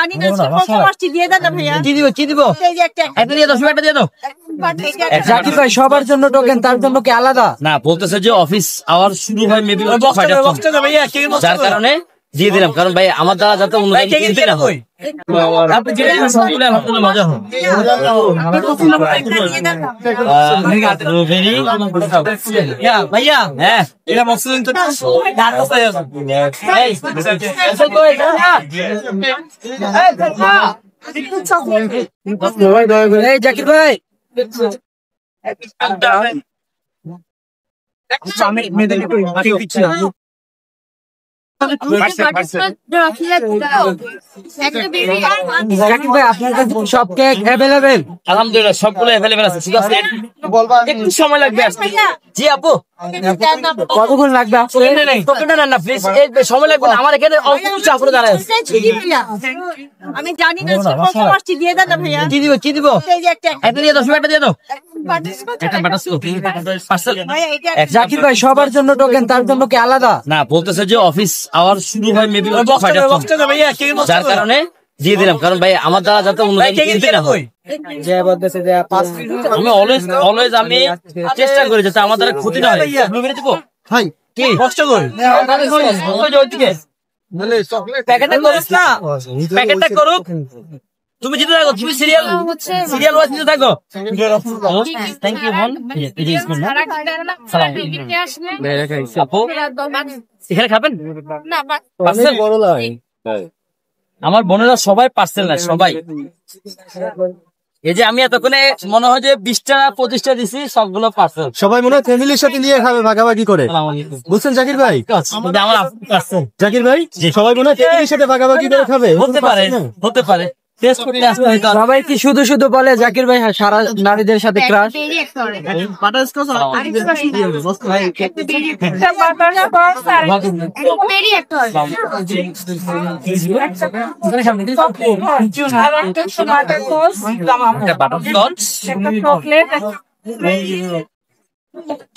জানি না প্রথম আসছি দিয়ে দেন না ভাইয়া। কি দিব এই যে একটা একটা দিয়ে দাও, একটা দিয়ে দাও। জাকির ভাই সবার জন্য টোকেন, তার জন্য কি আলাদা? না, বলতেছে যে অফিস আওয়ার শুরু হয় মেবি যার কারণে দিয়ে দিলাম, কারণ ভাই আমার দ্বারা যাতে অন্য কিনতে না হয়। আপনি যে মজা হয় ভাইয়া। হ্যাঁ, এটা মক্সিলিন তো এই জাকির ভাই জাকির ভাই আপনার কাছে সব কেক অ্যাভেলেবেল? আলহামদুলিল্লাহ সবগুলো অ্যাভেলেবেল আছে, শুধু একটু সময় লাগবে আসতে। জি আপু, কতক্ষণ লাগবে? টোকেনটা নেন না প্লিজ, সময় লাগবে না আমার এখানে অল্প কিছু আপুরে দাঁড়ায় আছে। আমি জানি না প্রথম আসছি দিয়ে দেন না ভাইয়া। কি দিব এই যে একটা একটা দিয়ে দাও, একটা দিয়ে দাও। একটা বাটারস্কচ পার্সেল। জাকির ভাই সবার জন্য টোকেন, তার জন্য কি আলাদা? না, বলতেছে যে অফিস আওয়ার শুরু হয় মেবি যার কারণে দিয়ে দিলাম, কারণ ভাই আমার দ্বারা যাতে অন্য কিনতে না হয়। আমি অলওয়েজ আমি চেষ্টা করি যাতে আমার দ্বারা ক্ষতি না হয়। ব্লুবেরি দিব ভাই কি কষ্ট করি প্যাকেটটা করিস না, প্যাকেটটা করুক। তুমি জিতে থাকো, তুমি সিরিয়াল ওয়াইজ জিতে থাকো। থ্যাংক ইউ বোন। আপু এখানে খাবেন? আমার বোনেরা সবাই পার্সেল না, সবাই। এই যে আমি এতক্ষণে মনে হয় যে 20টা 25টা দিছি, সবগুলো পার্সেল। সবাই মনে হয় ফ্যামিলির সাথে নিয়ে খাবে ভাগাভাগি করে, বুঝছেন জাকির ভাই? আমার পার্সেল জাকির ভাই সবাই মনে হয় ফ্যামিলির সাথে ভাগাভাগি করে খাবে। হতে পারে টেস্ট করতে আসতে হয়তো। সবাই কি শুধু বলে জাকির ভাই সারা নারীদের সাথে ক্রাশ?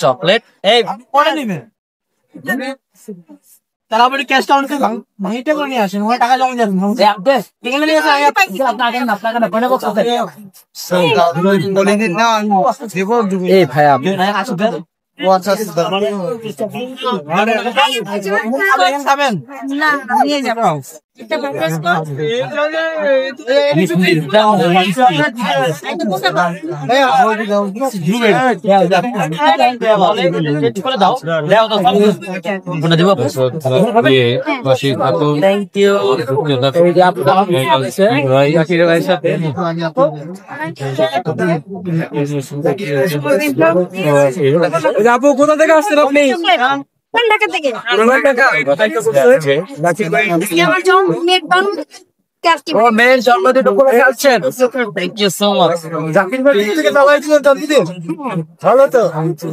চকলেট এই তারা আপনি ক্যাশ কাউন্ট মাইটা করে নিয়ে আসেন, ওখানে টাকা জমা দিয়ে আসেন। এখানে নিয়ে আসেন, আপনাকে পয়সা বক্স আছে। এই ভাই আপনি খাবেন না নিয়ে যাব। আপু কোথা থেকে আসছেন আপনি? ঢাকা থেকে। ও মেন জন্মদিন উপলক্ষে আসছেন? Thank you so much. Zakir ভাই থেকে দাওয়াইছিলেন জন্মদিন? ভালো তো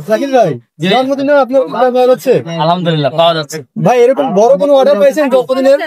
জাকির ভাই, জন্মদিনে আপনার ভালো হচ্ছে? আলহামদুলিল্লাহ পাওয়া যাচ্ছে ভাই। এরকম বড় কোনো অর্ডার পাইছেন জন্মদিনের?